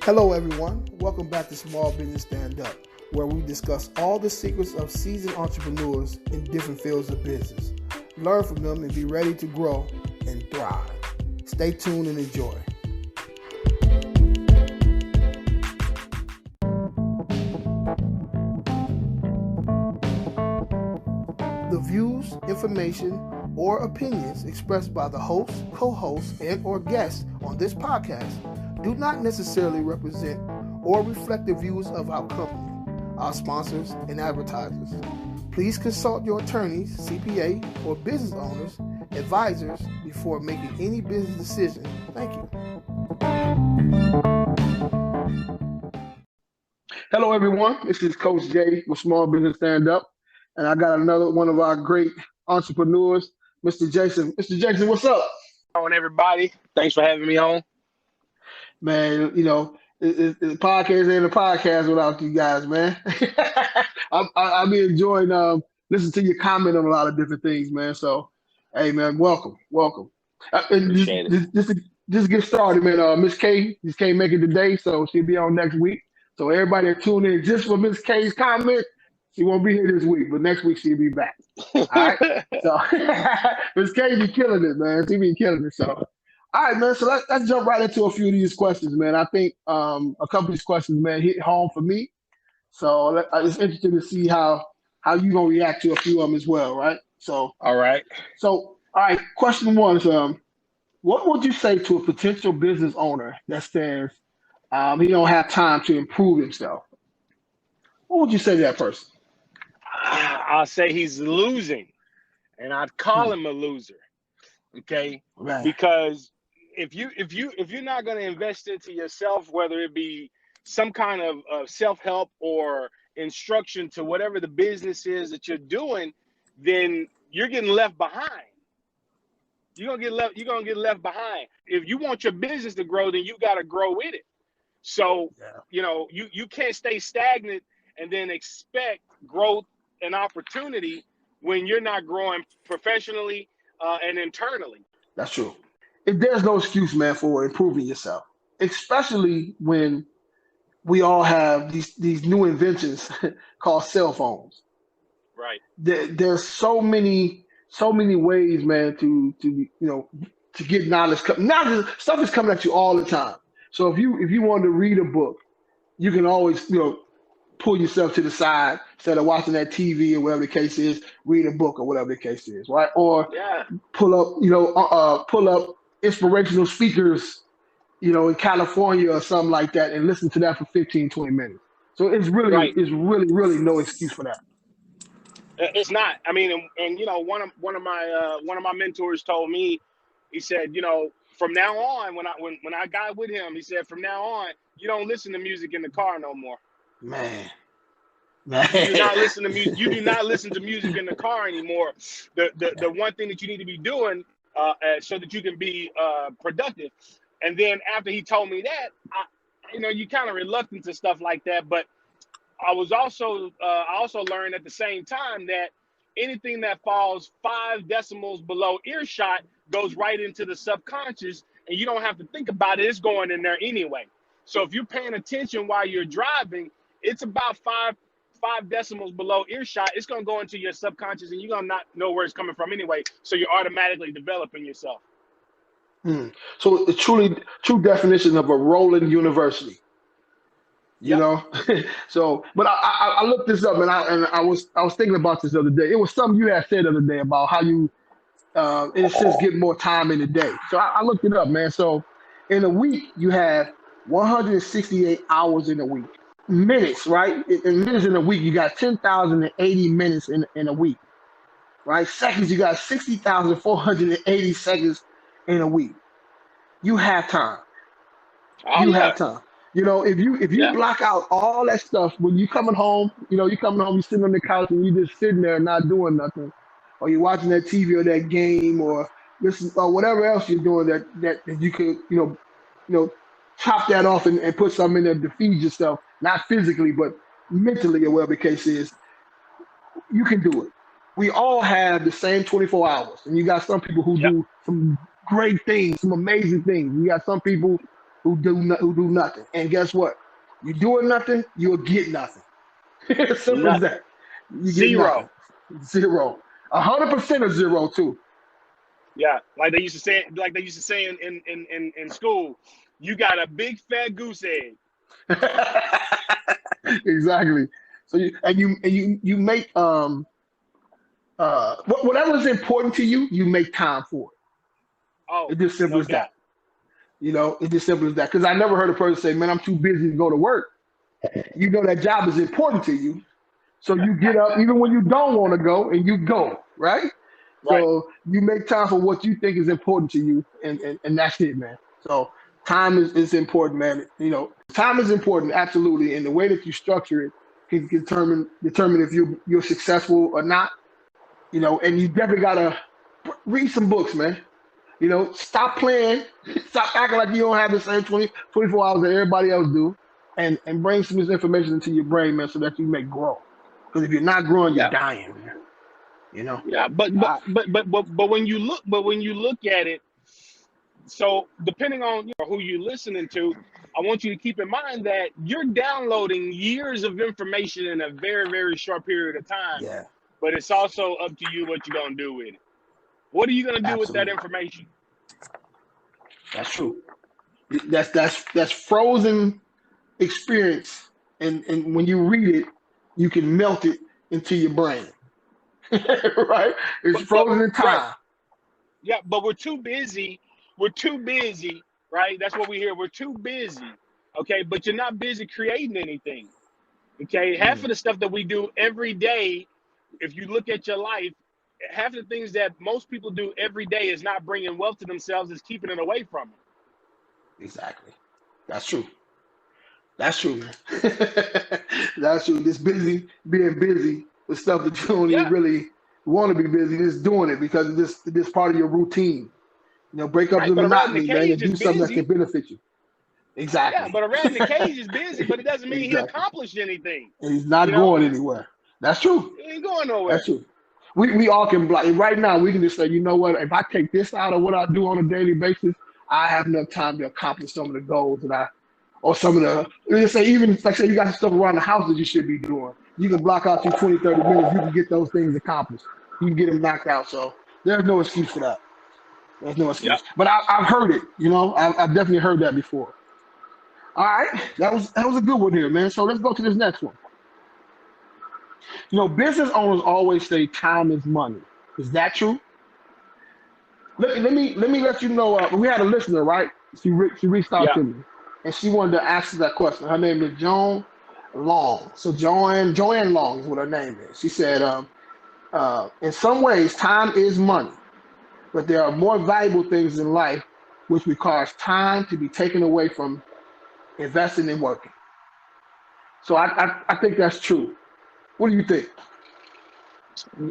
Hello everyone, welcome back to Small Business Stand Up, where we discuss all the secrets of seasoned entrepreneurs in different fields of business. Learn from them and be ready to grow and thrive. Stay tuned and enjoy. The views, information, or opinions expressed by the host, co-host, and/or guests on this podcast do not necessarily represent or reflect the views of our company, our sponsors, and advertisers. Please consult your attorneys, CPA, or business owners, advisors before making any business decision. Thank you. Hello, everyone. This is Coach Jay with Small Business Stand Up, and I got another one of our great entrepreneurs, Mr. Jason. Mr. Jason, what's up? On everybody. Thanks for having me on. Man, you know, the podcast ain't a podcast without you guys, man. I've been enjoying listening to your comment on a lot of different things, man. So, hey, man, welcome. And just get started, man. Miss K just can't make it today, so she'll be on next week. So everybody that tune in just for Miss K's comment, she won't be here this week, but next week she'll be back. All right. So Miss K be killing it, man. She be killing it. So. All right, man. So let's jump right into a few of these questions, man. I think a couple of these questions, man, hit home for me. So it's interesting to see how you gonna react to a few of them as well, right? So all right. So all right. Question one is, what would you say to a potential business owner that says he don't have time to improve himself? What would you say to that person? I'll say he's losing, and I'd call him a loser. Okay, right. Because if you're not going to invest into yourself, whether it be some kind of self-help or instruction to whatever the business is that you're doing, then you're getting left behind. You're gonna get left behind. If you want your business to grow, then you got to grow with it. So you know you can't stay stagnant and then expect growth and opportunity when you're not growing professionally and internally. That's true. There's no excuse, man, for improving yourself, especially when we all have these new inventions called cell phones. Right. There's so many ways, man, to get knowledge. Knowledge stuff is coming at you all the time. So if you want to read a book, you can always pull yourself to the side instead of watching that TV or whatever the case is. Read a book or whatever the case is, right? Or pull up inspirational speakers, in California or something like that, and listen to that for 15, 20 minutes. So it's really no excuse for that. It's not. I mean, and one of my mentors told me, he said, from now on, when I got with him, he said, from now on, you don't listen to music in the car no more. Man. You do not listen to music. You do not listen to music in the car anymore. The one thing that you need to be doing so that you can be productive. And then after he told me that, you kind of reluctant to stuff like that. But I also learned at the same time that anything that falls 5 decimals below earshot goes right into the subconscious, and you don't have to think about it. It's going in there anyway. So if you're paying attention while you're driving, it's about five decimals below earshot. It's going to go into your subconscious, and you're going to not know where it's coming from anyway. So you're automatically developing yourself. So the true definition of a rolling university, you know? So, but I looked this up, and I was thinking about this the other day. It was something you had said the other day about how you, in a sense, get more time in the day. So I looked it up, man. So in a week, you have 168 hours in a week. Minutes, right? In minutes in a week, you got 10,080 minutes in a week, right? Seconds, you got 60,480 seconds in a week. You have time. Have time. If you block out all that stuff when you coming home, you're sitting on the couch and you just sitting there not doing nothing, or you're watching that TV or that game or whatever else you're doing that you could, chop that off and put something in there to feed yourself, not physically, but mentally or whatever the case is, you can do it. We all have the same 24 hours. And you got some people who do some great things, some amazing things. You got some people who do nothing. And guess what? You doing nothing, you'll get nothing. Simple as Nothing. that. You get Zero. nothing. Zero. 100% of zero too. Yeah, like they used to say in school, you got a big fat goose egg. Exactly. So you make whatever is important to you, you make time for it. Oh, It's just simple no as that. doubt. It's just simple as that. Because I never heard a person say, "Man, I'm too busy to go to work." You know that job is important to you, so you get up even when you don't want to go, and you go, right? Right. So you make time for what you think is important to you, and that's it, man. So time is important, man. Time is important, absolutely, and the way that you structure it can determine if you're successful or not. And you definitely gotta read some books, man. Stop playing, stop acting like you don't have the same 24 hours that everybody else do, and bring some of this information into your brain, man, so that you may grow. Because if you're not growing, you're Yeah. dying, man. Yeah, but when you look at it, so depending on who you're listening to, I want you to keep in mind that you're downloading years of information in a very, very short period of time. Yeah, But it's also up to you what you're gonna do with it. What are you gonna do with that absolutely. information? That's true. That's frozen experience, and when you read it, you can melt it into your brain. Right? It's But frozen in right, time. yeah, but we're too busy. We're too busy, right? That's what we hear. We're too busy. Okay, but you're not busy creating anything. Okay, half Mm, of the stuff that we do every day, if you look at your life, half of the things that most people do every day is not bringing wealth to themselves, is keeping it away from them. exactly. That's true. That's true, man. That's true. Just being busy with stuff that you don't even Yeah, really want to be busy, just doing it because this part of your routine. Break up right. the But a rat in the monotony, man, cage and is do something that can busy. benefit you. Yeah, Exactly. but a rat in the cage is busy, but it doesn't mean he Exactly. accomplished anything. And he's You not know, going anywhere. That's true. he ain't going That's nowhere. true. We all can like right now we can just say, you know what, if I take this out of what I do on a daily basis, I have enough time to accomplish some of the goals that or some of the, let's say, even like say you got stuff around the house that you should be doing. You can block out your 20, 30 minutes, you can get those things accomplished. You can get them knocked out. So there's no excuse for that. There's no Yeah. excuse. But I've heard it, I've definitely heard that before. All right. That was a good one here, man. So let's go to this next one. Business owners always say time is money. Is that true? Let me let you know. We had a listener, right? She reached out Yeah. to me, and she wanted to ask that question. Her name is Joan Long. So Joanne Long is what her name is. She said, in some ways, time is money, but there are more valuable things in life which requires time to be taken away from investing and working. So I think that's true. What do you think?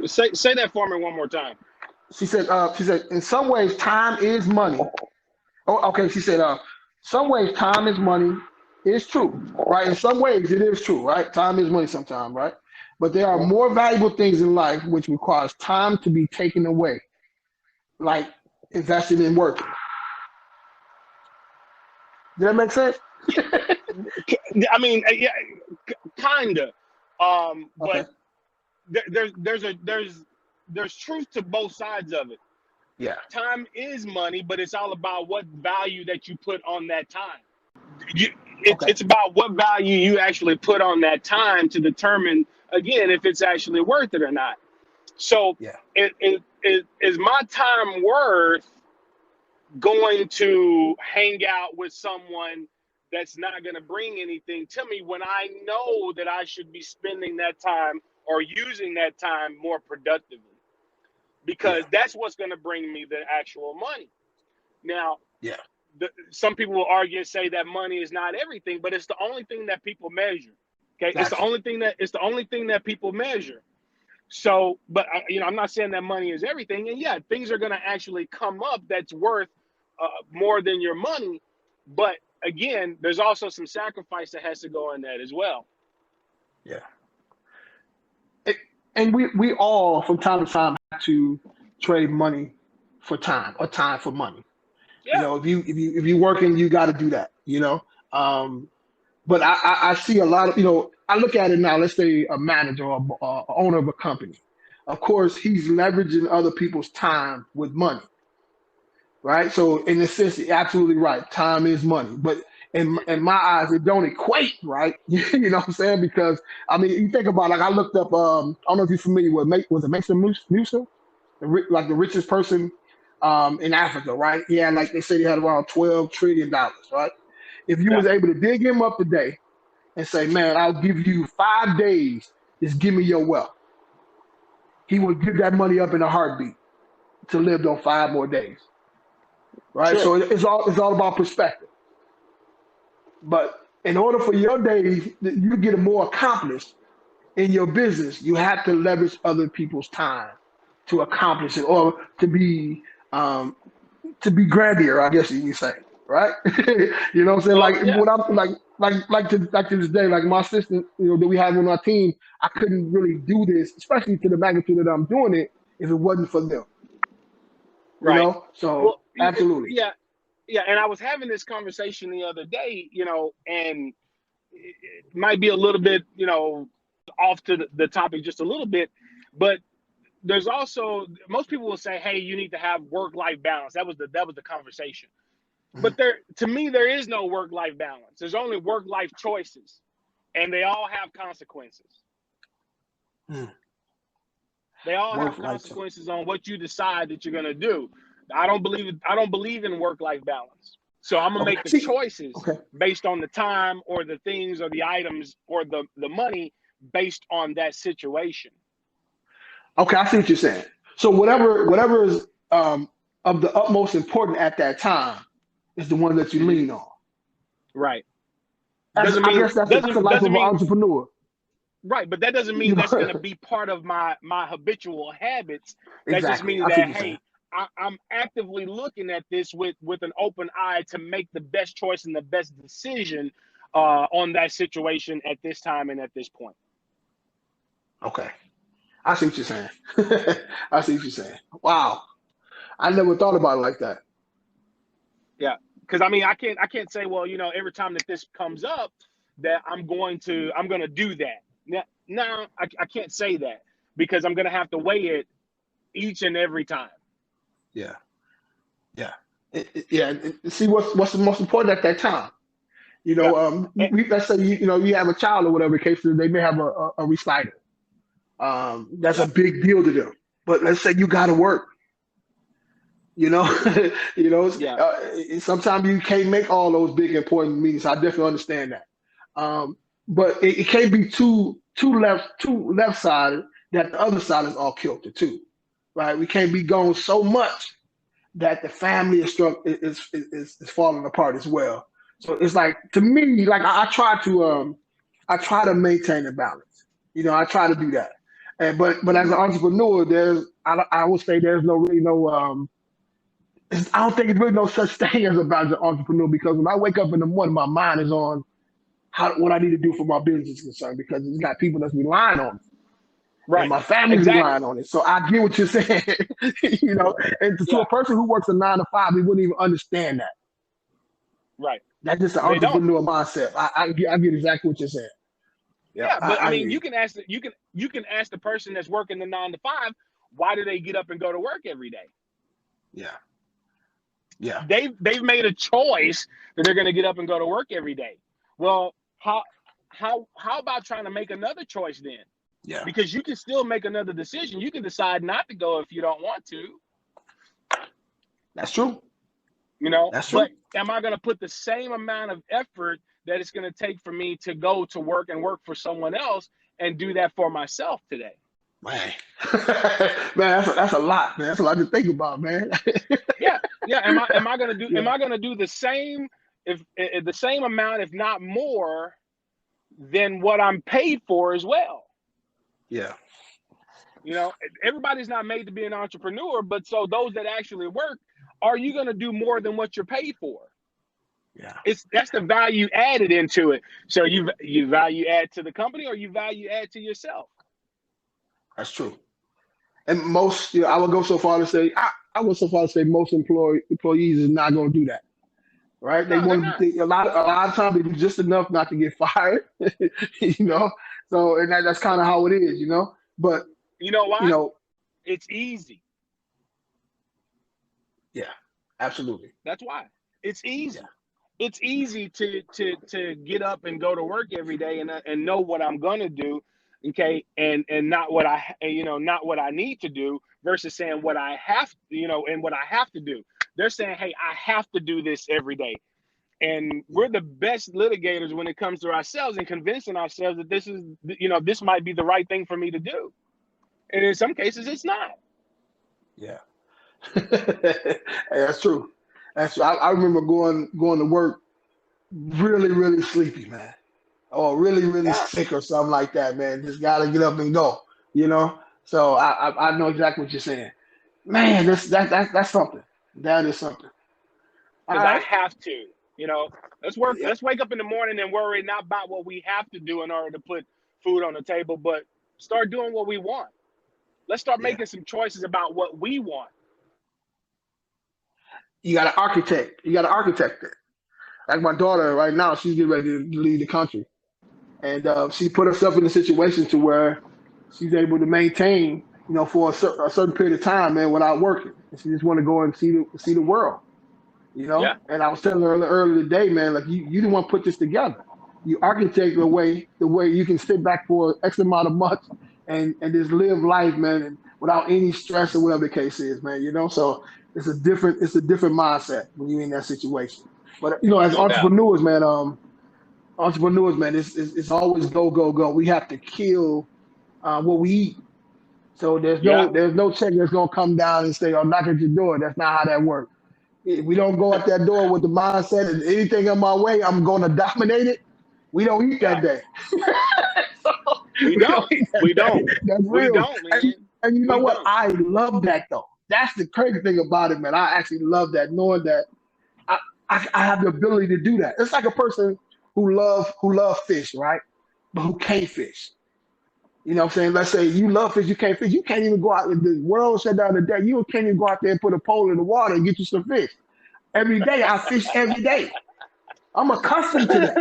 Say that for me one more time. She said, in some ways, time is money. Oh, okay. She said, some ways time is money is true, right? In some ways it is true, right? Time is money sometimes, right? But there are more valuable things in life which requires time to be taken away, like investing in working. Does that make sense? I mean, yeah, kinda. Okay. But there's truth to both sides of it. Yeah. Time is money, but it's all about what value that you put on that time. You, it's Okay. it's about what value you actually put on that time to determine again if it's actually worth it or not. So, Yeah. is my time worth going to hang out with someone that's not going to bring anything to me when I know that I should be spending that time or using that time more productively? Yeah. Because that's what's going to bring me the actual money. Now, Yeah. some people will argue and say that money is not everything, but it's the only thing that people measure. Okay, it's the Gotcha. only thing that people measure. So, but I'm not saying that money is everything, and yeah, things are going to actually come up that's worth more than your money. But again, there's also some sacrifice that has to go in that as well. Yeah. It, and we all from time to time have to trade money for time or time for money. You Yeah. know, if you working, you got to do that. You know, but I see a lot of, you know, I look at it now. Let's say a manager or owner of a company. Of course, he's leveraging other people's time with money, right? So in a sense, you're absolutely right. Time is money, but in my eyes, it don't equate, right? You know what I'm saying? Because I mean, you think about, like, I looked up. I don't know if you're familiar with, was it Mason Musa, like the richest person in Africa, right? He had, like, they said, he had around $12 trillion, right? If you Yeah. was able to dig him up today and say, man, I'll give you 5 days, just give me your wealth, he would give that money up in a heartbeat to live on 5 more days, right? Sure. So it's all about perspective. But in order for your days, you get more accomplished in your business, you have to leverage other people's time to accomplish it, or um, to be grandier, I guess you can say, right? You know what I'm saying? Well, Like yeah. when I'm like to this day, like my assistant, you know, that we have on our team, I couldn't really do this, especially to the magnitude that I'm doing it, if it wasn't for them. You Right. know, so Well, absolutely. yeah. Yeah. And I was having this conversation the other day, you know, and it might be a little bit, you know, off to the topic just a little bit, but there's also, most people will say, hey, you need to have work-life balance. That was the conversation. But Mhm. to me, there is no work-life balance. There's only work-life choices, and they all have consequences. Mm. They all have Work life. consequences on what you decide that you're going to do. I don't believe in work-life balance. So I'm gonna Okay. make the See. choices Okay. based on the time or the things or the items or the money based on that situation. Okay. I see what you're saying. So whatever is of the utmost important at that time is the one that you Hmm. lean on. Right. That's, Doesn't I mean guess that's the doesn't life doesn't of an mean entrepreneur. right, but that doesn't You mean that's going to know. be part of my habitual habits. That just Exactly. means I see what that, you're saying. hey, I'm actively looking at this with an open eye to make the best choice and the best decision on that situation at this time and at this point. Okay. I see what you're saying. I see what you're saying. Wow. I never thought about it like that. Yeah, because I mean, I can't say, well, you know, every time that this comes up, that I'm gonna do that. No, I can't say that because I'm gonna have to weigh it each and every time. Yeah. Yeah. Yeah. See what's the most important at that time. You Yeah, know, and, let's say you know you have a child or whatever the case is, they may have a recital. That's a yeah, big deal to them. But let's say you got to work. You know, you know. yeah, Sometimes you can't make all those big important meetings. I definitely understand that. But it can't be too left sided that the other side is all killed too, right? We can't be going so much that the family is falling apart as well. So it's like, to me, like I try to maintain a balance. You know, I try to do that. And but as an mhm, entrepreneur, I would say there's no really no I don't think there's really no such thing as a balance as an entrepreneur, because when I wake up in the morning, my mind is on what I need to do for my business is concerned, because it's got people that's relying on it, and right, my family's exactly, relying on it. So I get what you're saying. You know, and to yeah, a person who works a 9 to 5, he wouldn't even understand that. right. That's just an They don't. entrepreneur mindset. I get exactly what you're saying. Yeah, Yeah, but I I hear mean, you. you can ask the person that's working the 9 to 5, why do they get up and go to work every day? Yeah, yeah, They've made a choice that they're going to get up and go to work every day. Well, how about trying to make another choice then? yeah. Because you can still make another decision. You can decide not to go if you don't want to, That's true. you know. That's true. But am I going to put the same amount of effort that it's going to take for me to go to work and work for someone else and do that for myself today? Man, man, that's a lot, man. That's a lot to think about, man. Yeah, yeah. Am Yeah, I gonna do the same, if the same amount, if not more, than what I'm paid for as well? yeah, You know, everybody's not made to be an entrepreneur, but so those that actually work, are you gonna do more than what you're paid for? yeah. That's the value added into it. So you value add to the company, or you value add to yourself. That's true. And most, I would go so far to say, I would so far to say most employees is not going to do that, right? They No, they're want not. to, a lot of times they do just enough not to get fired, you know. So, and that's kind of how it is, you know. But You know you why? know, It's easy. yeah, absolutely, That's why. It's yeah, easy. It's easy to get up and go to work every day and know what I'm gonna do, okay, and not what not what I need to do versus saying what I have, and what I have to do. They're saying, hey, I have to do this every day, and yeah, we're the best litigators when it comes to ourselves and convincing ourselves that this might be the right thing for me to do, and in some cases it's not. yeah. Hey, that's true. That's true. I remember going to work really, really sleepy, man, or really, really Yeah, sick or something like that, man. Just gotta get up and go, you know. So I know exactly what you're saying, man. That's something. That is something. All because I right. have to. You know, let's work. Yeah. Let's wake up in the morning and worry not about what we have to do in order to put food on the table, but start doing what we want. Let's start Yeah. making some choices about what we want. You got to architect. You got to architect it. Like my daughter right now, she's getting ready to leave the country, and she put herself in a situation to where she's able to maintain, for a certain period of time, man, without working. And she just want to go and see the world, you know. Yeah, And I was telling her earlier today, man, like you didn't want to put this together. You architect the way you can sit back for X amount of months and just live life, man, and without any stress or whatever the case is, man. You know, so it's a different mindset when you're in that situation. But as no doubt. entrepreneurs, man, it's always go go go. We have to kill what we eat. So there's Yeah, no there's no check that's gonna come down and say, "Oh, knock at your door." That's not how that works. If we don't go out that door with the mindset and anything on my way, I'm gonna dominate it. We don't eat yeah. that day. So, We we don't don't. eat that We day. don't. That's We real. don't, And, man. and you know We what? don't. I love that though. That's the crazy thing about it, man. I actually love that, knowing that I, I have the ability to do that. It's like a person who love fish, right? But who can't fish. You know what I'm saying? Let's say you love fish, you can't fish. You can't even go out. If the world shut down today, you can't even go out there and put a pole in the water and get you some fish. Every day I fish every day. I'm accustomed to that.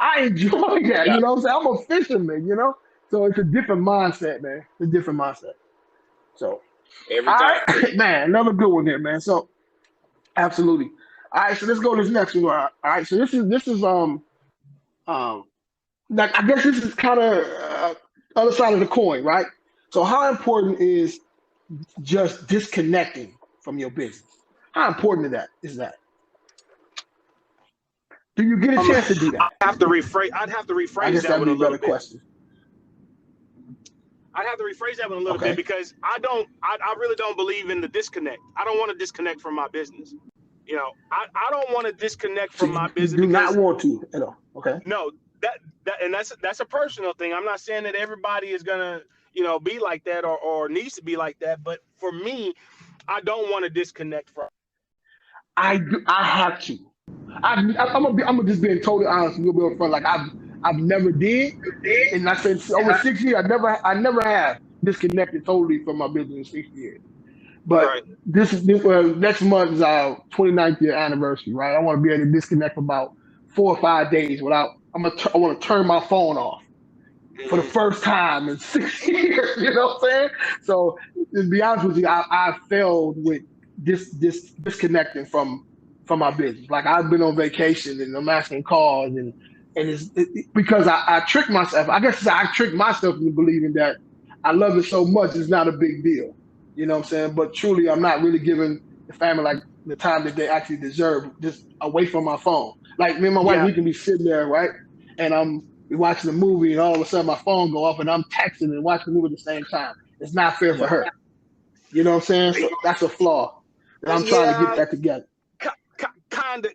I enjoy that. Yeah, You know what I'm saying? I'm a fisherman. So it's a different mindset, man. It's a different mindset. So, every all time. right, man, another good one there, man. So, absolutely. All right, so let's go to this next one. All right, so um like I guess this is kind of other side of the coin, right? So, how important is just disconnecting from your business? How important is that? Do you get a chance to do I that? have to rephrase. I guess That that'd one be a a little better bit. question. I'd have to rephrase that one a little bit Okay. because I really don't believe in the disconnect. I don't want to disconnect from my business. I don't want to disconnect So from my you business do not because want to at all. Okay. no, and that's a personal thing. I'm not saying that everybody is gonna, be like that or needs to be like that. But for me, I don't want to disconnect from. I have to. I'm gonna just being totally honest with you, Bill front. Like I've never did, and I said over 6 years. I never have disconnected totally from my business in 6 years. But Right. this next month is our 29th year anniversary, right? I want to be able to disconnect for about 4 or 5 days without. I want to turn my phone off for the Hmm. first time in 6 years. You know what I'm saying? So to be honest with you, I failed with this disconnecting from my business. Like I've been on vacation and I'm asking calls and because I tricked myself. I guess I tricked myself into believing that I love it so much it's not a big deal. You know what I'm saying? But truly, I'm not really giving the family like the time that they actually deserve, just away from my phone. Like me and my wife, Yeah. we can be sitting there, right? And we watching a movie, and all of a sudden my phone go off, and I'm texting and watching the movie at the same time. It's not fair for Yeah. her. You know what I'm saying? So that's a flaw that I'm trying to get Yeah. that together.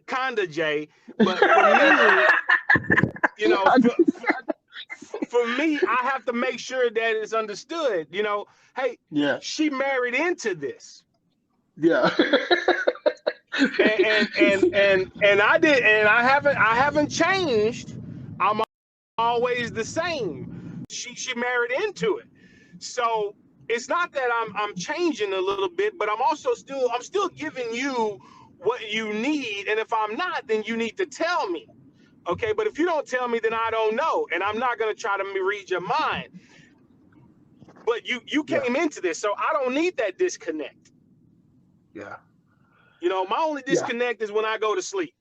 Kinda, Jay. But for me, you know, for, for me, I have to make sure that it's understood. Hey, Yeah, she married into this, yeah, and I did, and I haven't changed. I'm always the same. She married into it, so it's not that I'm changing a little bit, but I'm still giving you what you need. And if I'm not, then you need to tell me. Okay, but if you don't tell me, then I don't know, and I'm not going to try to read your mind. But you Yeah. came into this, so I don't need that disconnect. Yeah. You know, my only Yeah. disconnect is when I go to sleep.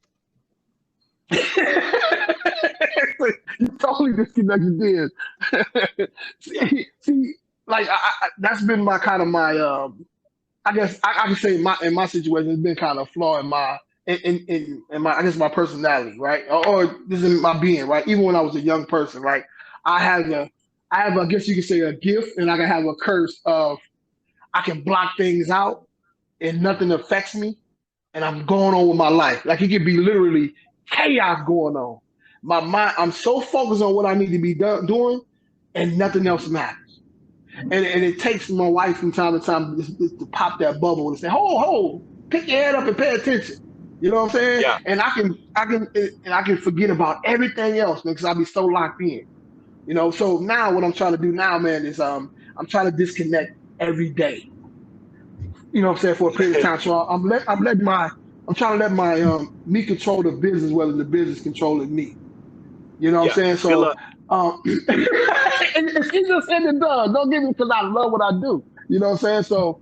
You totally disconnected then. Yeah. See, like that's been my kind of my I guess I can say in my situation it's been kind of flaw in my in my I guess my personality, right? Or this is my being, right? Even when I was a young person, right? I have a I have I guess you could say a gift and I can have a curse of I can block things out and nothing affects me and I'm going on with my life. Like it could be literally chaos going on. My mind, I'm so focused on what I need to be doing, and nothing else matters. And it takes my wife from time to time to pop that bubble and say, "Ho, pick your head up and pay attention." You know what I'm saying? Yeah. And I can forget about everything else because I'll be so locked in. You know. So now what I'm trying to do now, man, is I'm trying to disconnect every day. You know what I'm saying, for a period of time. So I'm trying to let my me control the business rather than the business controlling me. You know what I'm Yeah. saying? Good So luck. it's easier said than done. Don't get me because I love what I do. You know what I'm saying? So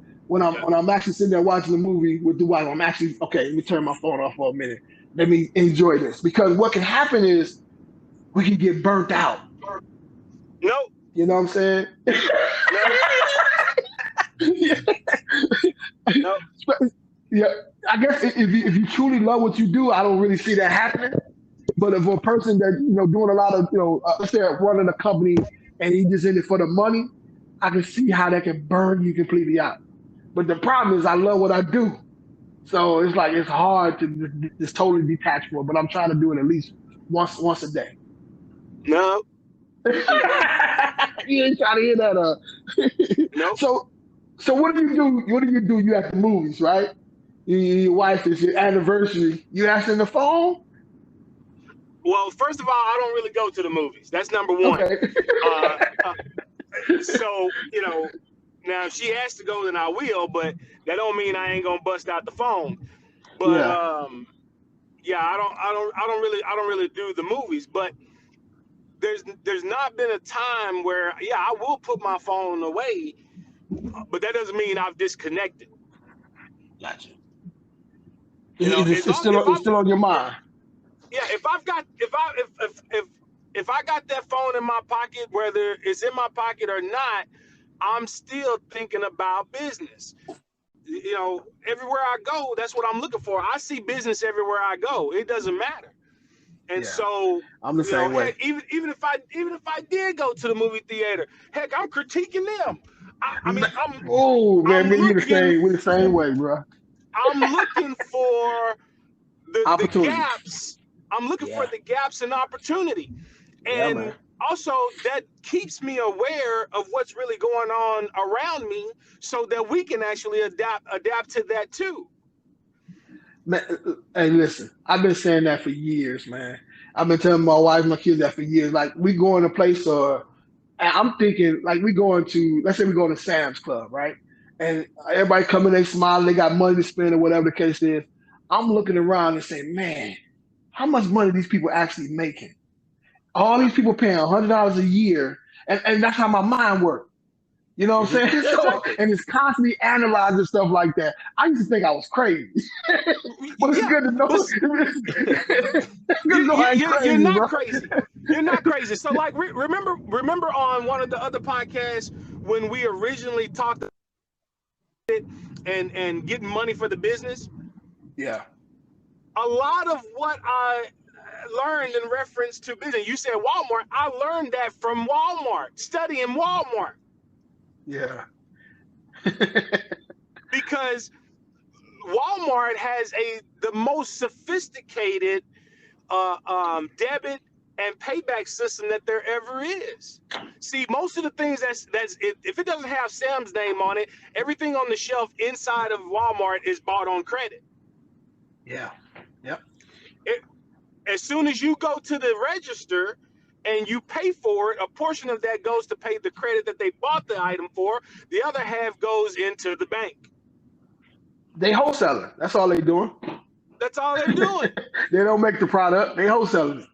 Yeah. when I'm actually sitting there watching the movie with the wife, I'm actually okay, let me turn my phone off for a minute. Let me enjoy this. Because what can happen is we can get burnt out. No. You know what I'm saying? No. Yeah. No. Yeah, I guess if you truly love what you do, I don't really see that happening. But if a person that doing a lot of let's say running a company and he just in it for the money, I can see how that can burn you completely out. But the problem is I love what I do, so it's like it's hard to just totally detach from it. But I'm trying to do it at least once a day. No. You ain't trying to hear that, No. so what do you do? What do you do? You at the movies, right? Your wife is your anniversary. You answering the phone? Well, first of all, I don't really go to the movies. That's number one. Okay. Uh, uh, so now if she has to go, then I will. But that don't mean I ain't gonna bust out the phone. But Yeah. yeah, I don't really do the movies. But there's not been a time where I will put my phone away, but that doesn't mean I've disconnected. Gotcha. You know, as long if It's I've still on your mind. if I've got if I got that phone in my pocket, whether it's in my pocket or not, I'm still thinking about business. You know, everywhere I go, that's what I'm looking for. I see business everywhere I go. It doesn't matter. And Yeah. so, I'm the same way. heck, even if I did go to the movie theater, heck, I'm critiquing them. I mean, Oh man, I'm man, looking we're the same way, bro. I'm looking for the Opportunities. gaps. I'm looking for Yeah. the gaps in opportunity. Yeah, man. And also that keeps me aware of what's really going on around me so that we can actually adapt to that too. Man, hey, listen, I've been saying that for years, man. I've been telling my wife, my kids that for years. Like we go in a place or and I'm thinking like we going to let's say we go to Sam's Club, right? And everybody coming, they smiling, they got money to spend or whatever the case is. I'm looking around and saying, man, how much money these people actually making? All Yeah, these people paying $100 a year, and that's how my mind works. You know what I'm saying? yeah, So, exactly. and it's constantly analyzing stuff like that. I used to think I was crazy, but it's Yeah, good to know. but It's good to know I ain't you're crazy, not bro. crazy. You're not crazy. So like remember on one of the other podcasts when we originally talked it and getting money for the business, Yeah, a lot of what I learned in reference to business, you said Walmart, I learned that from Walmart, studying Walmart, yeah, because Walmart has the most sophisticated debit and payback system that there ever is. See, most of the things if it doesn't have Sam's name on it, everything on the shelf inside of Walmart is bought on credit. yeah, yep, It, as soon as you go to the register, and you pay for it. A portion of that goes to pay the credit that they bought the item for. The other half goes into the bank. They wholesaling. That's all they doing. That's all they're doing. They don't make the product. They wholesaling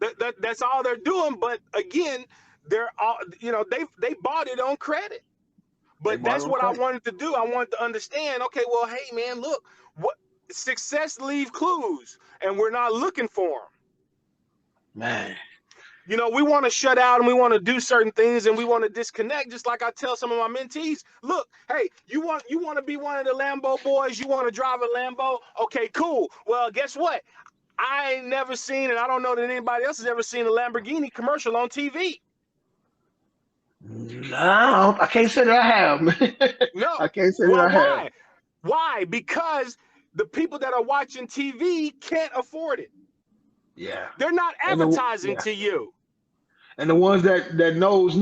it. That's all they're doing. But again, they're all, they bought it on credit. But that's what I wanted to do. I wanted to understand, okay, well, hey, man, look, what success leave clues, and we're not looking for them. Man. We want to shut out and we want to do certain things and we want to disconnect, just like I tell some of my mentees, look, hey, you want to be one of the Lambo boys, you want to drive a Lambo? Okay, cool. Well, guess what? I ain't never seen, and I don't know that anybody else has ever seen a Lamborghini commercial on TV. No, I can't say that I have. No, I can't say that I have. Why? Because the people that are watching TV can't afford it. Yeah, they're not advertising to you. And the ones that knows.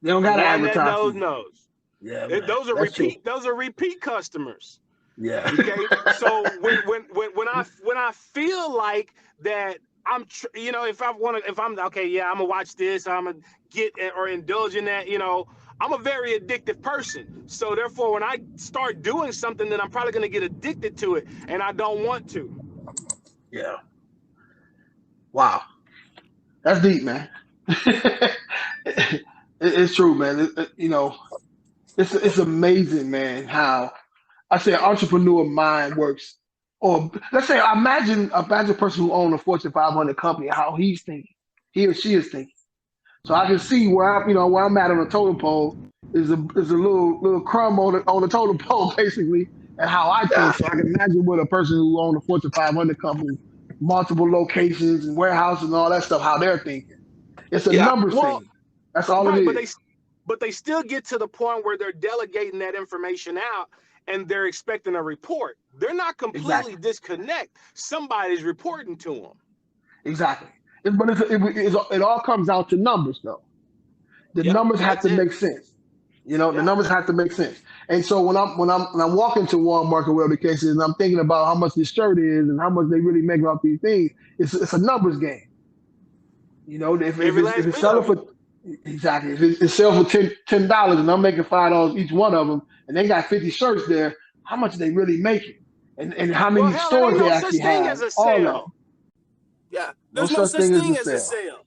They don't got to advertise. That knows. Yeah, those are repeat. True. Those are repeat customers. Yeah. Okay. So when I feel like that. If I'm okay, yeah, I'm gonna watch this, I'm gonna get or indulge in that, I'm a very addictive person. So therefore, when I start doing something, then I'm probably gonna get addicted to it, and I don't want to. Yeah. Wow. That's deep, man. It's true, man. It's amazing, man, how I say an entrepreneur mind works. Or let's say, imagine a person who owns a Fortune 500 company, how he's thinking, he or she is thinking. So I can see where I'm at on the totem pole is a little crumb on the totem pole, basically, and how I think. So I can imagine what a person who owns a Fortune 500 company, multiple locations and warehouses and all that stuff, how they're thinking. It's a numbers thing. That's all it is. But they still get to the point where they're delegating that information out and they're expecting a report. They're not completely disconnect. Somebody's reporting to them. Exactly. But it all comes out to numbers, though. The numbers have to make sense. The numbers have to make sense. And so when I'm walking to Walmart or whatever the case is, and I'm thinking about how much this shirt is and how much they really make off these things, it's a numbers game. If it's selling for exactly, if it's selling for $10 and I'm making $5 each one of them, and they got 50 shirts there, how much are they really making? And how many stores they actually have? All of them. Yeah, there's no such thing as a sale.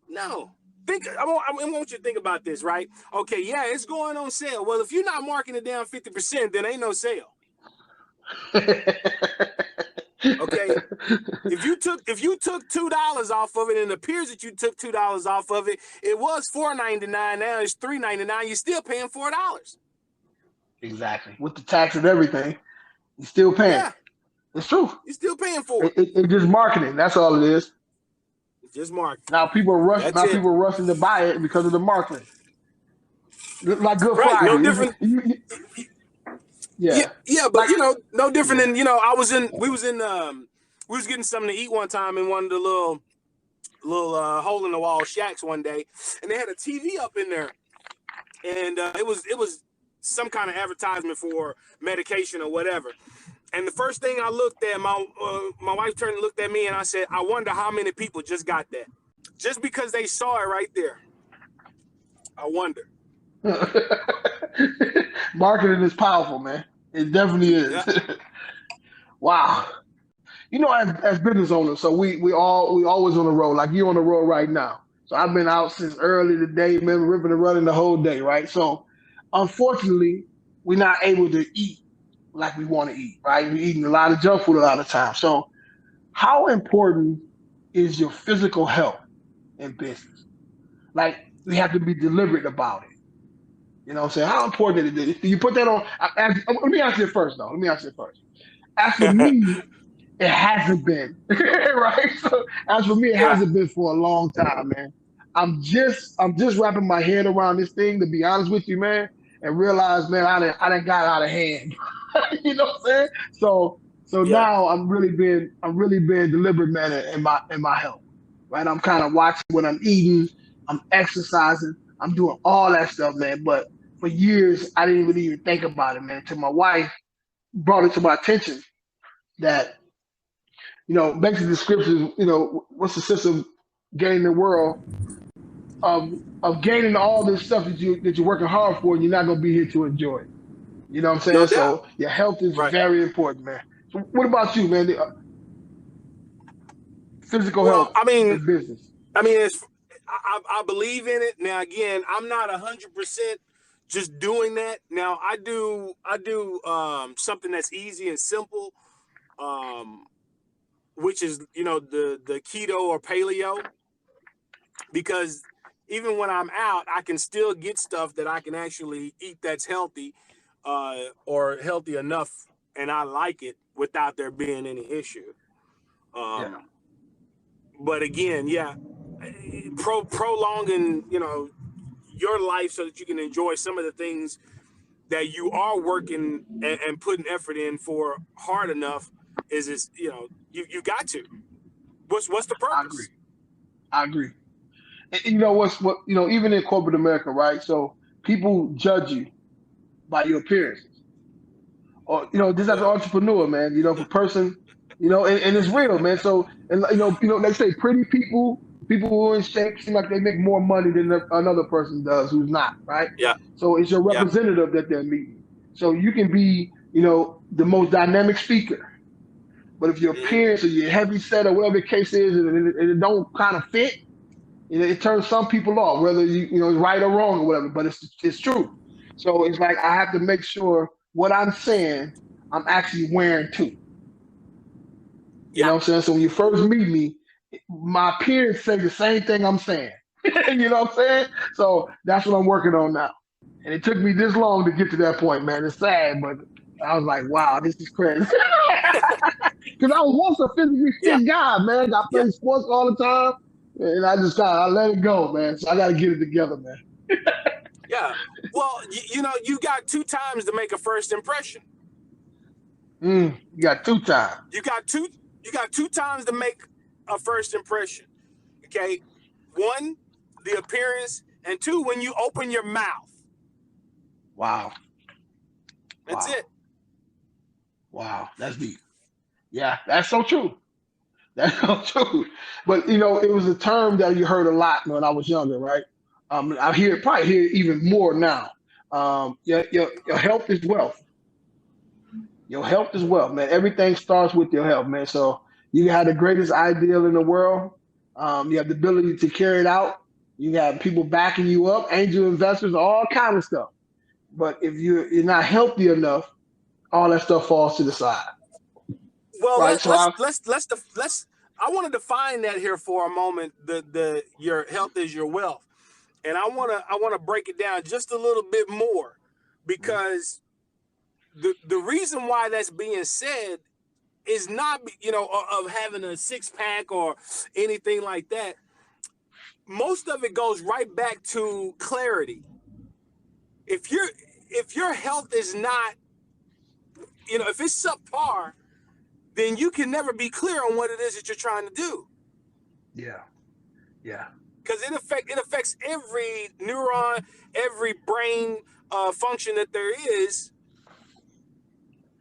No. I want you to think about this, right? Okay, yeah, it's going on sale. Well, if you're not marking it down 50%, then ain't no sale. Okay, if you took $2 off of it, and it appears that you took $2 off of it, it was $4.99. Now it's $3.99. You're still paying $4. Exactly, with the tax and everything, you're still paying. Yeah. It's true. You're still paying for it. It's just marketing. That's all it is. It's just marketing. Now people are rushing. People are rushing to buy it because of the marketing. Like Good Friday. No different. Yeah, but no different than we was getting something to eat one time in one of the little hole in the wall shacks one day, and they had a TV up in there, and it was some kind of advertisement for medication or whatever. And the first thing I looked at, my wife turned and looked at me, and I said, I wonder how many people just got that. Just because they saw it right there. I wonder. Marketing is powerful, man. It definitely is. Yeah. Wow. As business owners, so we always on the road. Like you're on the road right now. So I've been out since early today, man, ripping and running the whole day, right? So unfortunately, we're not able to eat like we want to eat, right? We're eating a lot of junk food a lot of times. So how important is your physical health in business? Like, we have to be deliberate about it. You know what I'm saying? How important is it? Do you put that on? Let me ask you first, though. As for me, it hasn't been, right? So as for me, it hasn't been for a long time, man. I'm just wrapping my head around this thing, to be honest with you, man, and realize, man, I done got out of hand. You know what I'm saying? So now I'm really being deliberate, man, in my health. Right? I'm kind of watching what I'm eating, I'm exercising, I'm doing all that stuff, man. But for years I didn't even think about it, man, until my wife brought it to my attention that, basically the scriptures, what's the sense of gain the world of gaining all this stuff that you're working hard for, and you're not gonna be here to enjoy it. You know what I'm No saying? doubt. So your health is Right. very important, man. So what about you, man? Physical Well, health I mean, and business. it's, I believe in it. Now, again, I'm not 100% just doing that. Now, I do something that's easy and simple, which is, the keto or paleo, because even when I'm out, I can still get stuff that I can actually eat that's healthy, or healthy enough, and I like it without there being any issue. Yeah, But again, yeah, prolonging, your life so that you can enjoy some of the things that you are working and putting effort in for hard enough is you got to. What's the I agree. purpose? I agree. And you know what even in corporate America, right? So people judge you by your appearances. Or just as an Well, entrepreneur, man, if a person, and it's real, man. So and they say pretty people who are in shape seem like they make more money than another person does who's not, right? yeah, So it's your yeah, representative that they're meeting. So you can be, the most dynamic speaker, but if your hmm, appearance or your heavy set or whatever the case is, and it don't kind of fit, it turns some people off, whether it's right or wrong or whatever. But it's true. So it's like I have to make sure what I'm saying I'm actually wearing too. You yeah, know what I'm saying? So when you first meet me, my appearance say the same thing I'm saying. You know what I'm saying? So that's what I'm working on now. And it took me this long to get to that point, man. It's sad, but I was like, wow, this is crazy. Because I was once a physically yeah, fit guy, man. I yeah, played sports all the time, and I let it go, man. So I got to get it together, man. yeah. Well, you got two times to make a first impression. You got two times. You got two. You got two times to make a first impression. Okay, one, the appearance, and two, when you open your mouth. Wow, That's wow, it. wow. That's deep. Yeah, that's so true. That's so true. But it was a term that you heard a lot when I was younger, right? Probably hear it even more now. Your health is wealth. Your health is wealth, man. Everything starts with your health, man. So you have the greatest ideal in the world. You have the ability to carry it out. You have people backing you up, angel investors, all kind of stuff. But if you're not healthy enough, all that stuff falls to the side, Well, right? So let's. I want to define that here for a moment. The your health is your wealth, and I wanna break it down just a little bit more, because the reason why that's being said is not of having a six pack or anything like that. Most of it goes right back to clarity. If your health is not, if it's subpar, then you can never be clear on what it is that you're trying to do, yeah, yeah, because it affects every neuron, every brain function that there is.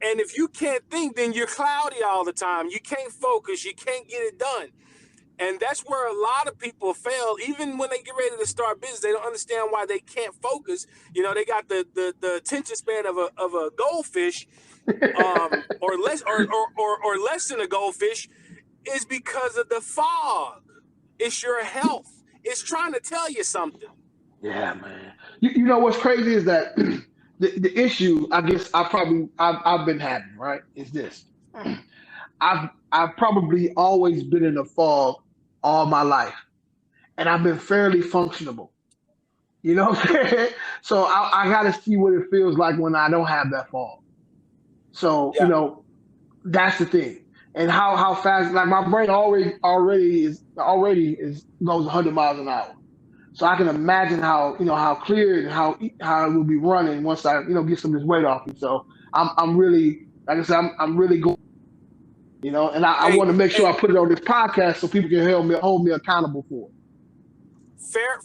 And if you can't think, then you're cloudy all the time. You can't focus. You can't get it done. And that's where a lot of people fail. Even when they get ready to start business, they don't understand why they can't focus. They got the attention span of a goldfish, or less than a goldfish, is because of the fog. It's your health. It's trying to tell you something. yeah, man. You know what's crazy is that the issue I guess I've been having, right, is this. I've probably always been in a fog all my life, and I've been fairly functionable. You know what I'm saying? So I got to see what it feels like when I don't have that fog. So Yeah. that's the thing, and how fast, like my brain already is goes 100 miles an hour. So I can imagine how clear and how it will be running once I get some of this weight off me. So I'm really, like I said, I'm really going. And I Hey, want to make sure hey, I put it on this podcast so people can hold me accountable for it.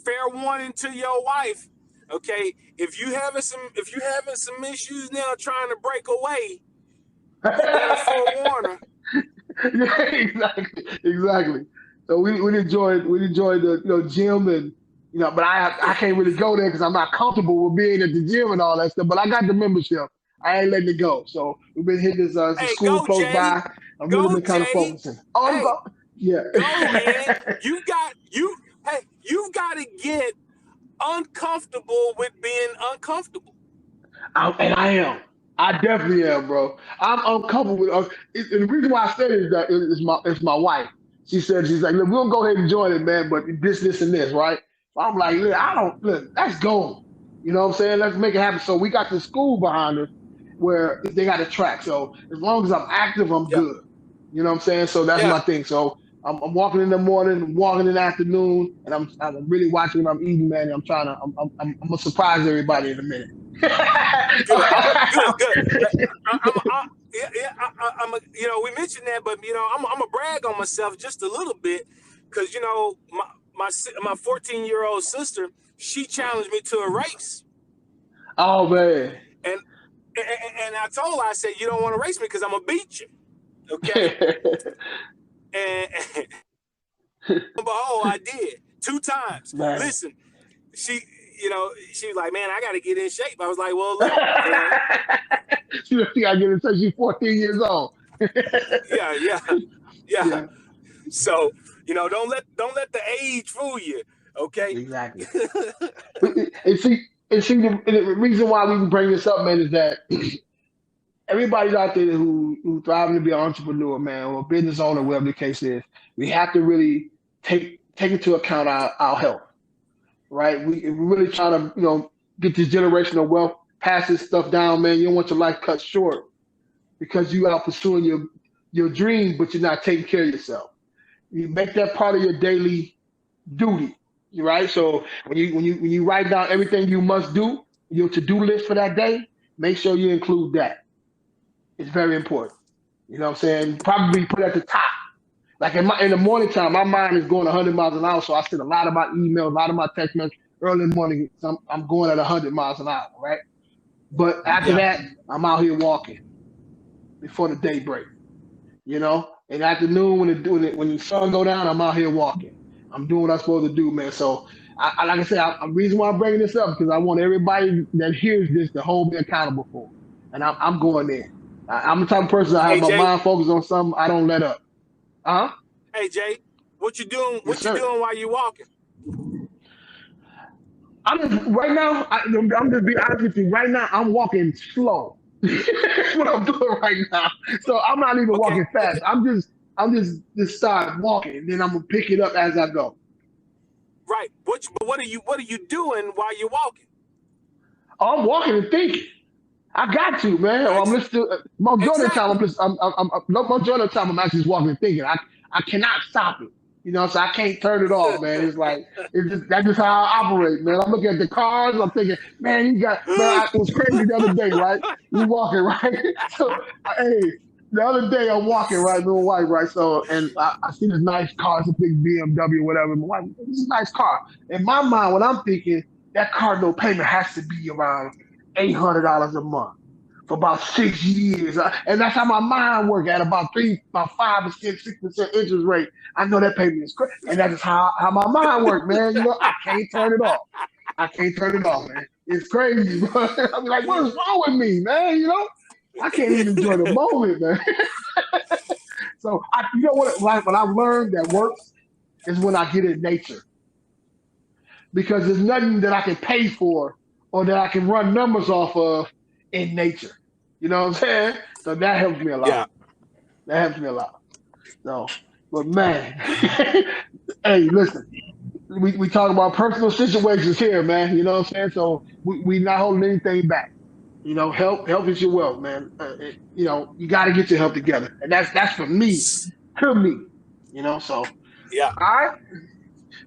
fair warning to your wife. Okay, if you having some issues now trying to break away, you better forewarn her. Yeah, exactly, exactly. So we enjoyed the gym and but I can't really go there because I'm not comfortable with being at the gym and all that stuff. But I got the membership. I ain't letting it go. So we've been hitting this Hey, school go close Jay. by. I've really Go been kind of Jay. focusing. Oh, I'm Hey, go. Yeah. go man. You've got to get uncomfortable with being uncomfortable. And I am. I definitely am, bro. I'm uncomfortable with. And the reason why I said it is that it's my wife. She's like, look, we'll go ahead and join it, man. But this, and this, right? So I'm like, look, I don't look. Let's go. You know what I'm saying? Let's make it happen. So we got the school behind us where they got a track. So as long as I'm active, I'm Yeah. good. You know what I'm saying? So that's Yeah. my thing. So I'm walking in the morning, walking in the afternoon, and I'm really watching what I'm eating, man. And I'm gonna surprise everybody in a minute. Good. We mentioned that, but I'm gonna brag on myself just a little bit, because my 14-year-old sister, she challenged me to a race, Oh man. and I told her, I said, you don't want to race me because I'm gonna beat you, okay? and behold, I did 2 times. Man. Listen, she was like, man, I got to get in shape. I was like, well, look, She got to get in shape. She's 14 years old. Yeah. So, don't let the age fool you, okay? Exactly. and see, the reason why we bring this up, man, is that everybody out there who thriving to be an entrepreneur, man, or a business owner, whatever the case is, we have to really take into account our health, right? We're really trying to, get this generational wealth, pass this stuff down, man. You don't want your life cut short because you out pursuing your dream, but you're not taking care of yourself. You make that part of your daily duty, right? So when you write down everything you must do, your to-do list for that day, make sure you include that. It's very important. You know what I'm saying? Probably put at the top. Like in the morning time, my mind is going 100 miles an hour, so I send a lot of my emails, a lot of my text messages early in the morning. So I'm going at 100 miles an hour, right? But after that, I'm out here walking before the day break. In the afternoon when the sun go down, I'm out here walking. I'm doing what I'm supposed to do, man. So like I said, the reason why I'm bringing this up because I want everybody that hears this to hold me accountable for it. And I'm going there. I'm the type of person I have my mind focused on something. I don't let up. Hey Jay, what you doing? Yes, sir. Doing while you walking? Right now. I'm gonna be honest with you. Right now, I'm walking slow. That's what I'm doing right now. So I'm not even walking fast. I'm just start walking, and then I'm gonna pick it up as I go. Right. What are you doing while you're walking? Oh, I'm walking and thinking. I got to, man. I'm listening. Majority of the time, I'm actually just walking and thinking. I cannot stop it. So I can't turn it off, man. It's like that's just how I operate, man. I'm looking at the cars. I'm thinking, man, it was crazy the other day, right? We walking, right? So, hey, the other day I'm walking, right, with my wife, right? So, and I see this nice car, it's a big BMW, whatever. My wife, this is a nice car. In my mind, what I'm thinking, that car note payment has to be around $800 a month for about 6 years. And that's how my mind works at about 5 or 6% interest rate. I know that payment is crazy. And that's just how my mind works, man. I can't turn it off. Man. It's crazy, bro. I'm like, what is wrong with me, man? I can't even enjoy the moment, man. So, what I've learned that works is when I get in nature. Because there's nothing that I can pay for or that I can run numbers off of in nature. You know what I'm saying? So that helps me a lot. Yeah. That helps me a lot. So, but man, hey, listen, we talk about personal situations here, man. You know what I'm saying? So we not holding anything back. Health is your wealth, man. You got to get your health together, and that's for me, to me. So yeah. All right.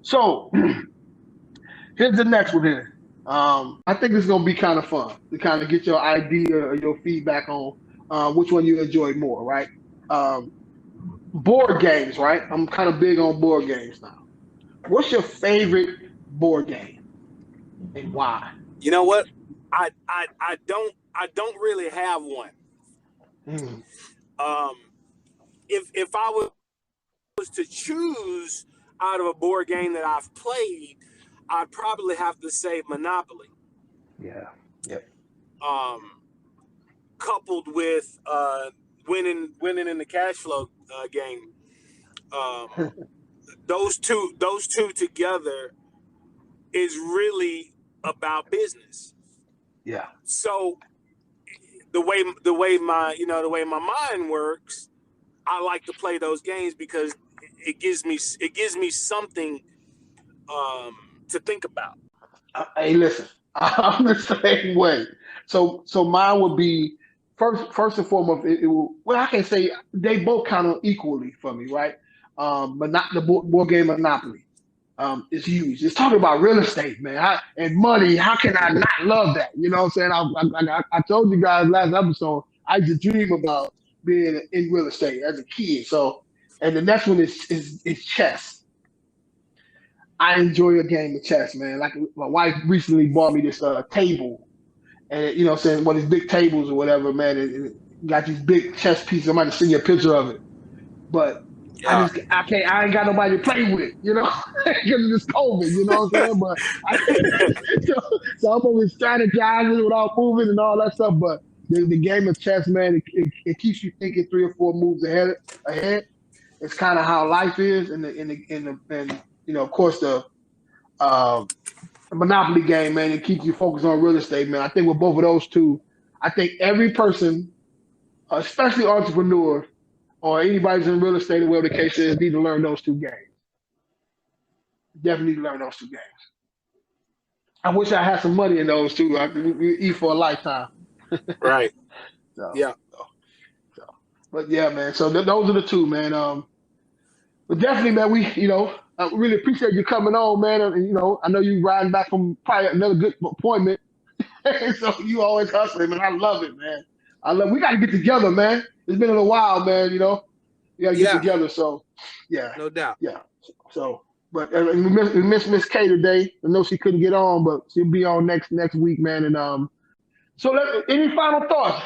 So here's the next one here. I think it's gonna be kind of fun to kind of get your idea or your feedback on which one you enjoy more, right? Board games, right? I'm kind of big on board games now. What's your favorite board game and why? You know what? I don't really have one. If I was was to choose out of a board game that I've played, I'd probably have to say Monopoly. Yeah. Yep. Coupled with winning in the cash flow game. Those two together is really about business. Yeah. So the way my mind works, I like to play those games because it gives me something to think about. Hey, listen, I'm the same way. So mine would be first and foremost. Well, I can say they both kind of equally for me, right? But not the board game Monopoly. Is huge. It's talking about real estate, man, and money. How can I not love that? You know what I'm saying? I told you guys last episode, I used to dream about being in real estate as a kid. So, and the next one is chess. I enjoy a game of chess, man. Like my wife recently bought me this table, and you know, what I'm saying one of these big tables or whatever, man. It got these big chess pieces. I might have seen you a picture of it, but Yeah. I can't. I ain't got nobody to play with, you know, because of this COVID. You know what I'm saying? But so I'm always strategizing without moving and all that stuff. But the game of chess, man, it keeps you thinking 3 or 4 moves ahead. It's kind of how life is, and you know, of course, the Monopoly game, man, it keeps you focused on real estate, man. I think with both of those two, I think every person, especially entrepreneurs or anybody who's in real estate or whatever the case is, need to learn those 2 games. Definitely learn those 2 games. I wish I had some money in those too. We eat for a lifetime. Right. So, Yeah. but yeah, man. So those are the 2, man. But definitely, man, I really appreciate you coming on, man. And, you know, I know you riding back from probably another good appointment. So you always hustling, man. I love it, man. We got to get together, man. It's been a little while, man. You know, we got to get together. So, yeah, no doubt. Yeah. So, but we miss Miss K today. I know she couldn't get on, but she'll be on next week, man. And so any final thoughts?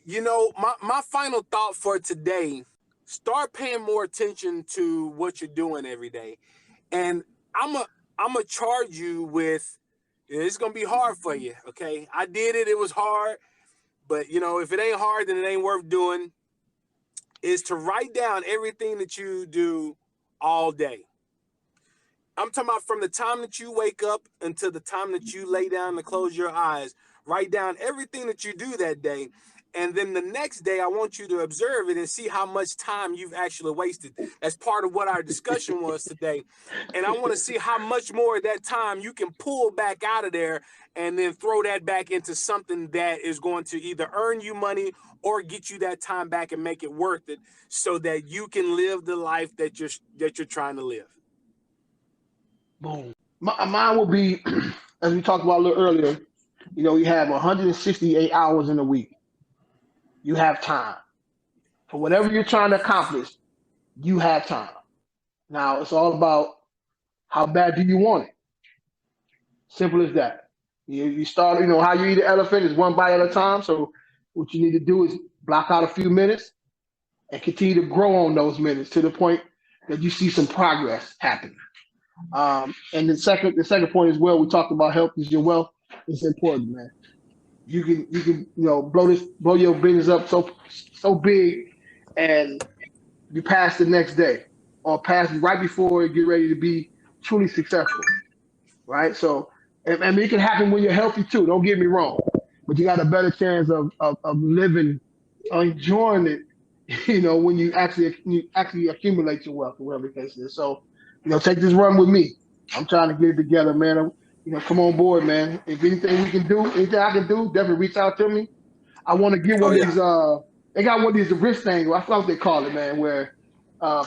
You know, my final thought for today: start paying more attention to what you're doing every day, and I'm a charge you with. It's gonna be hard for you, okay? I did it; it was hard, but you know, if it ain't hard, then it ain't worth doing. Is to write down everything that you do all day. I'm talking about from the time that you wake up until the time that you lay down to close your eyes. Write down everything that you do that day. And then the next day, I want you to observe it and see how much time you've actually wasted. That's part of what our discussion was today. And I want to see how much more of that time you can pull back out of there and then throw that back into something that is going to either earn you money or get you that time back and make it worth it so that you can live the life that you're trying to live. Boom. Mine will be, as we talked about a little earlier, you know, you have 168 hours in a week. You have time. For whatever you're trying to accomplish, you have time. Now, it's all about how bad do you want it. Simple as that. You start, you know, how you eat an elephant is one bite at a time. So what you need to do is block out a few minutes and continue to grow on those minutes to the point that you see some progress happening. And the second point as well, we talked about health is your wealth. It's important, man. You can blow your business up so big, and you pass the next day, or pass right before you get ready to be truly successful, right? So, and it can happen when you're healthy too. Don't get me wrong, but you got a better chance of living, enjoying it, you know, when you actually accumulate your wealth or whatever the case is. So, you know, take this run with me. I'm trying to get it together, man. You know, come on board, man. If anything we can do, anything I can do, definitely reach out to me. I want to get one of these. They got one of these wrist things. I forgot what they call it, man, where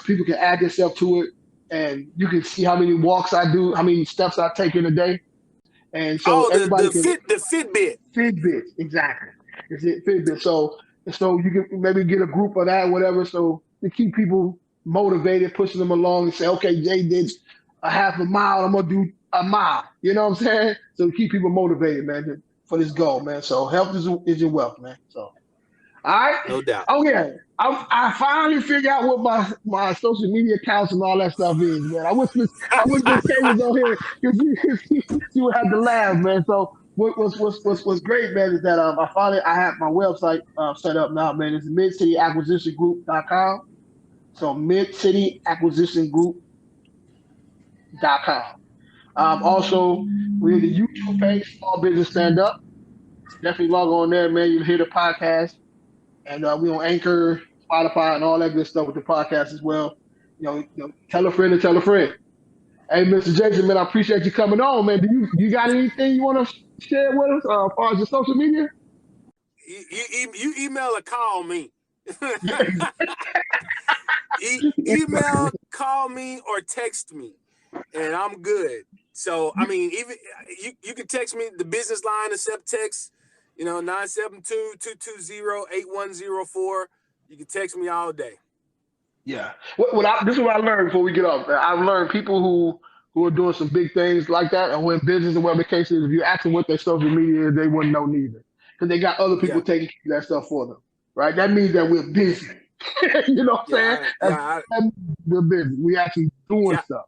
people can add themselves to it, and you can see how many walks I do, how many steps I take in a day, and so everybody the Fitbit. Fitbit, exactly. It's it Fitbit. So you can maybe get a group of that, whatever. So to keep people motivated, pushing them along, and say, okay, Jay did a half a mile, I'm gonna do a mile. You know what I'm saying? So to keep people motivated, man, for this goal, man. So health is your wealth, man. So All right. No doubt. Oh yeah. I finally figured out what my social media accounts and all that stuff is, man. I wish Miss Kay was on here because she would have to laugh, man. So what's great, man, is that I have my website set up now, man. It's midcityacquisitiongroup.com. So midcityacquisitiongroup.com. Also, we have the YouTube page, Small Business Stand Up. Definitely log on there, man. You'll hear the podcast. And we on Anchor, Spotify, and all that good stuff with the podcast as well. You know, tell a friend to tell a friend. Hey, Mr. Jason, man, I appreciate you coming on, man. Do you got anything you want to share with us as far as your social media? You email or call me. Email, call me, or text me, and I'm good. So, I mean, even you can text me. The business line, accept text, 972-220-8104. You can text me all day. Yeah. This is what I learned before we get off. I've learned people who are doing some big things like that and who in business and whatever the case is, if you ask them what their social media is, they wouldn't know neither. Because they got other people taking care of that stuff for them. Right? That means that we're busy. You know what I'm saying? We're busy. We actually doing stuff.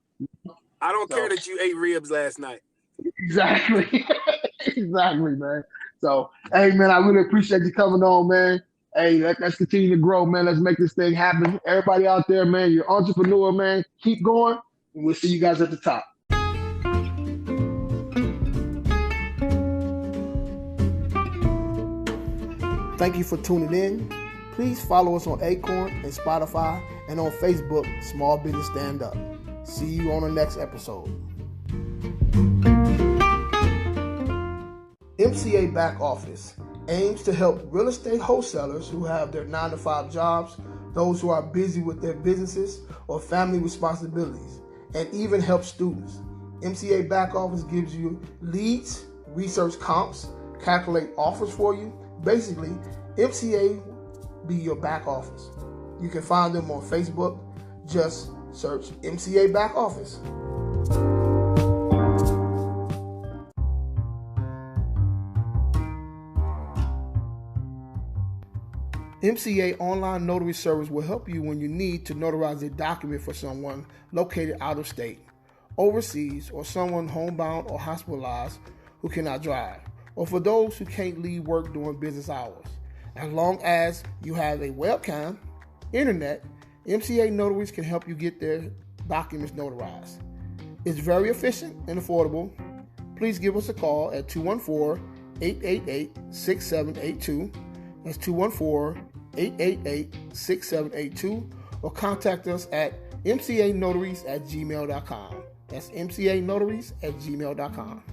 I don't care that you ate ribs last night. Exactly. Exactly, man. So, hey, man, I really appreciate you coming on, man. Hey, let's continue to grow, man. Let's make this thing happen. Everybody out there, man, you're an entrepreneur, man. Keep going, and we'll see you guys at the top. Thank you for tuning in. Please follow us on Acorn and Spotify and on Facebook, Small Business Stand Up. See you on the next episode. MCA Back Office aims to help real estate wholesalers who have their 9-to-5 jobs, those who are busy with their businesses or family responsibilities, and even help students. MCA Back Office gives you leads, research comps, calculate offers for you. Basically, MCA be your back office. You can find them on Facebook. Just search MCA Back Office. MCA Online Notary Service will help you when you need to notarize a document for someone located out of state, overseas, or someone homebound or hospitalized who cannot drive, or for those who can't leave work during business hours. As long as you have a webcam, internet, MCA notaries can help you get their documents notarized. It's very efficient and affordable. Please give us a call at 214-888-6782. That's 214-888-6782, or contact us at mcanotaries@gmail.com. That's mcanotaries@gmail.com.